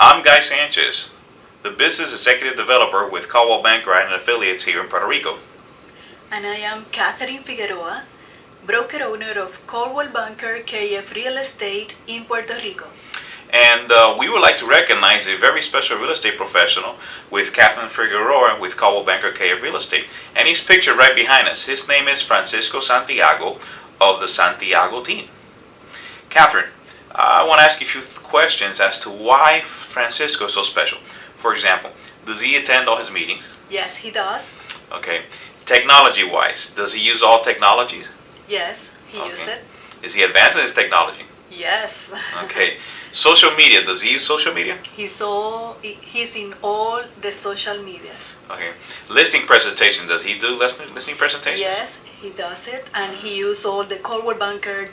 I'm Guy Sanchez, the business executive developer with Coldwell Banker and affiliates here in Puerto Rico. And I am Katherine Figueroa, broker owner of Coldwell Banker KF Real Estate in Puerto Rico. And we would like to recognize a very special real estate professional with Katherine Figueroa with Coldwell Banker KF Real Estate. And he's pictured right behind us. His name is Francisco Santiago of the Santiago team. Katherine, I want to ask you a few questions as to why Francisco is so special. For example, does he attend all his meetings? Yes, he does. Okay. Technology-wise, does he use all technologies? Yes, he uses it. Is he advanced in his technology? Yes. Okay. Social media, does he use social media? He's in all the social medias. Okay. Listing presentation, does he do listing presentations? Yes, he does it, and he uses all the Coldwell Banker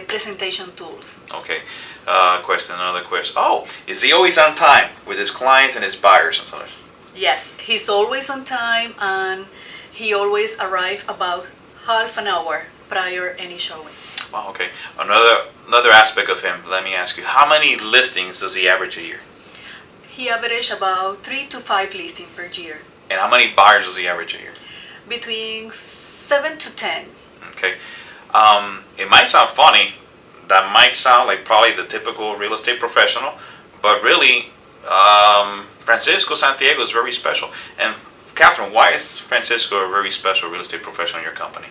presentation tools. Okay. Another question. Oh, is he always on time with his clients and his buyers and such? Yes, he's always on time, and he always arrives about half an hour prior any showing. Wow, okay. Another aspect of him, let me ask you, how many listings does he average a year? He averages about 3 to 5 listings per year. And how many buyers does he average a year? Between 7 to 10. Okay. It might sound funny. That might sound like probably the typical real estate professional, but really, Francisco Santiago is very special. And Katherine, why is Francisco a very special real estate professional in your company?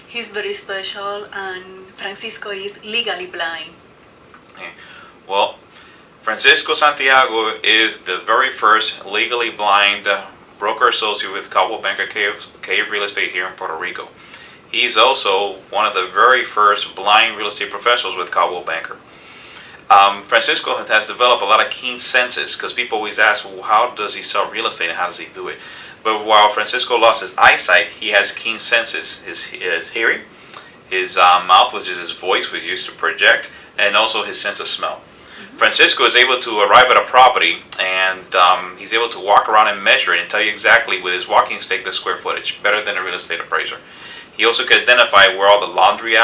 He's very special, and Francisco is legally blind. Okay. Well, Francisco Santiago is the very first legally blind broker associate with Coldwell Banker KF Real Estate here in Puerto Rico. He's also one of the very first blind real estate professionals with Coldwell Banker. Francisco has developed a lot of keen senses, because people always ask, well, how does he sell real estate and how does he do it? But while Francisco lost his eyesight, he has keen senses. His hearing, his mouth, which is his voice, which used to project, and also his sense of smell. Mm-hmm. Francisco is able to arrive at a property, and he's able to walk around and measure it and tell you exactly with his walking stick the square footage, better than a real estate appraiser. He also can identify where all the laundry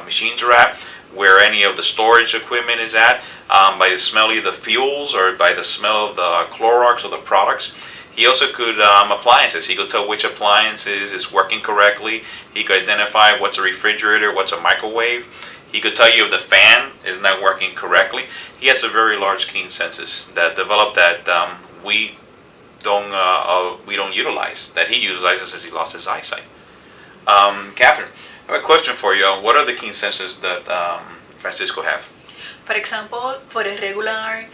machines are at, where any of the storage equipment is at, by the smell of the fuels or by the smell of the Clorox or the products. He also could appliances. He could tell which appliances is working correctly. He could identify what's a refrigerator, what's a microwave. He could tell you if the fan is not working correctly. He has a very large keen senses that developed that we don't utilize, that he utilizes as he lost his eyesight. Katherine, I have a question for you. What are the keen senses that Francisco have? For example, for a regular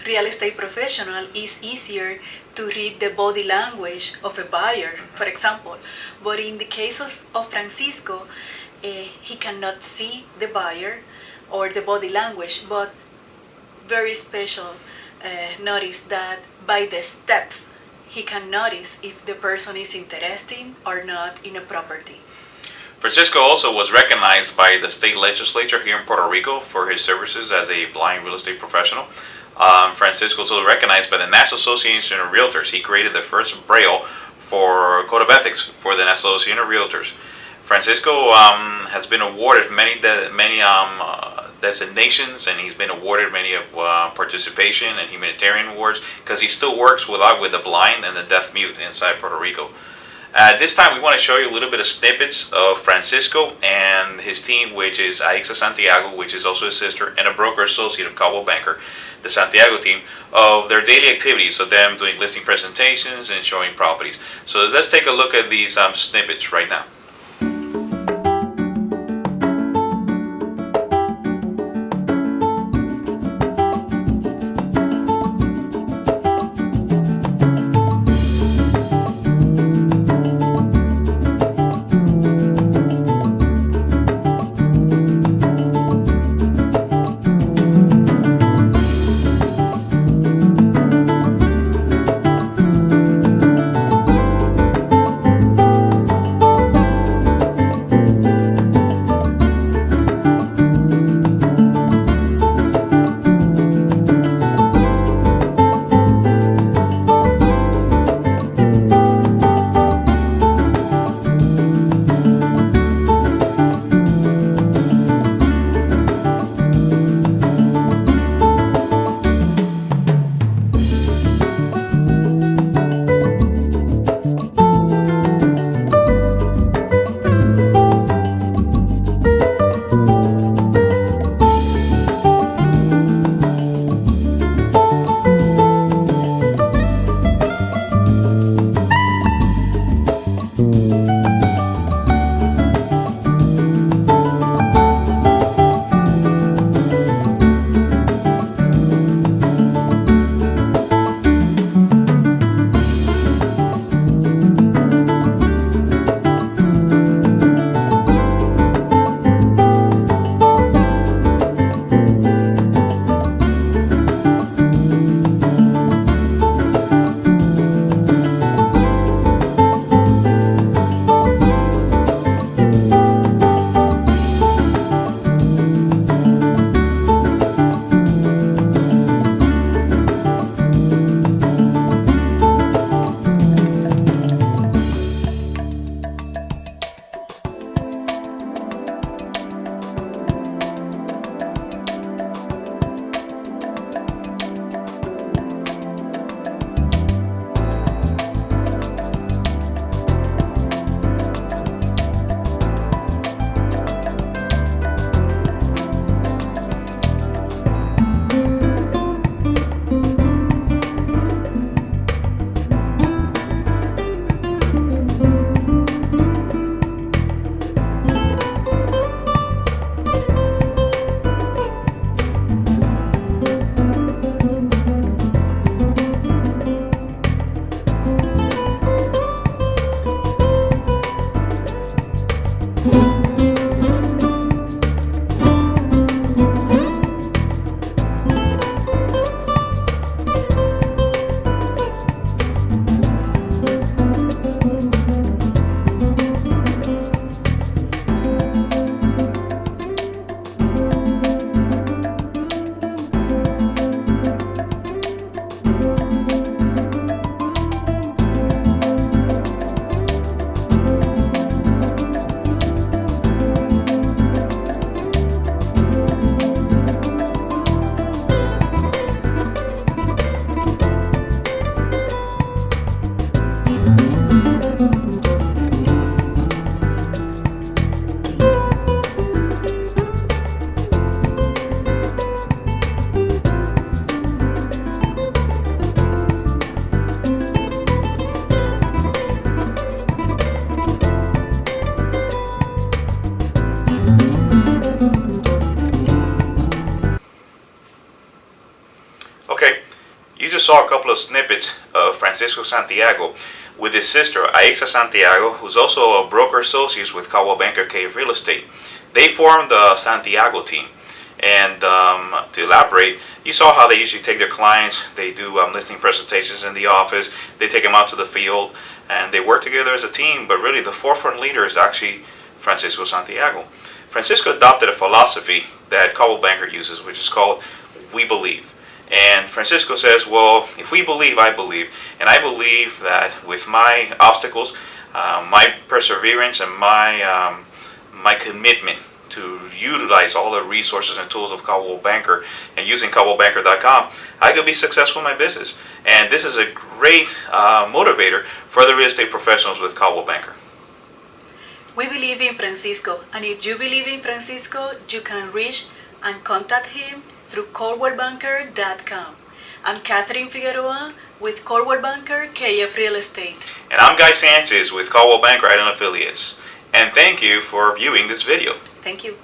real estate professional, it's easier to read the body language of a buyer, for example. But in the case of Francisco, he cannot see the buyer or the body language, but very special notice that by the steps, he can notice if the person is interested or not in a property. Francisco also was recognized by the state legislature here in Puerto Rico for his services as a blind real estate professional. Francisco was also recognized by the National Association of Realtors. He created the first Braille for Code of Ethics for the National Association of Realtors. Francisco has been awarded many designations, and he's been awarded many of participation and humanitarian awards because he still works with the blind and the deaf-mute inside Puerto Rico. At this time, we want to show you a little bit of snippets of Francisco and his team, which is Aixa Santiago, which is also his sister, and a broker associate of Coldwell Banker, the Santiago team, of their daily activities, of them doing listing presentations and showing properties. So let's take a look at these snippets right now. just saw a couple of snippets of Francisco Santiago with his sister, Aixa Santiago, who's also a broker associate with Coldwell Banker Cave Real Estate. They formed the Santiago team. And to elaborate, you saw how they usually take their clients, they do listing presentations in the office, they take them out to the field, and they work together as a team, but really the forefront leader is actually Francisco Santiago. Francisco adopted a philosophy that Coldwell Banker uses, which is called We Believe. And Francisco says, well, if we believe, I believe. And I believe that with my obstacles, my perseverance, and my commitment to utilize all the resources and tools of Coldwell Banker and using ColdwellBanker.com, I could be successful in my business. And this is a great motivator for the real estate professionals with Coldwell Banker. We believe in Francisco, and if you believe in Francisco, you can reach and contact him through ColdwellBanker.com. I'm Katherine Figueroa with Coldwell Banker KF Real Estate. And I'm Guy Sanchez with Coldwell Banker and Affiliates. And thank you for viewing this video. Thank you.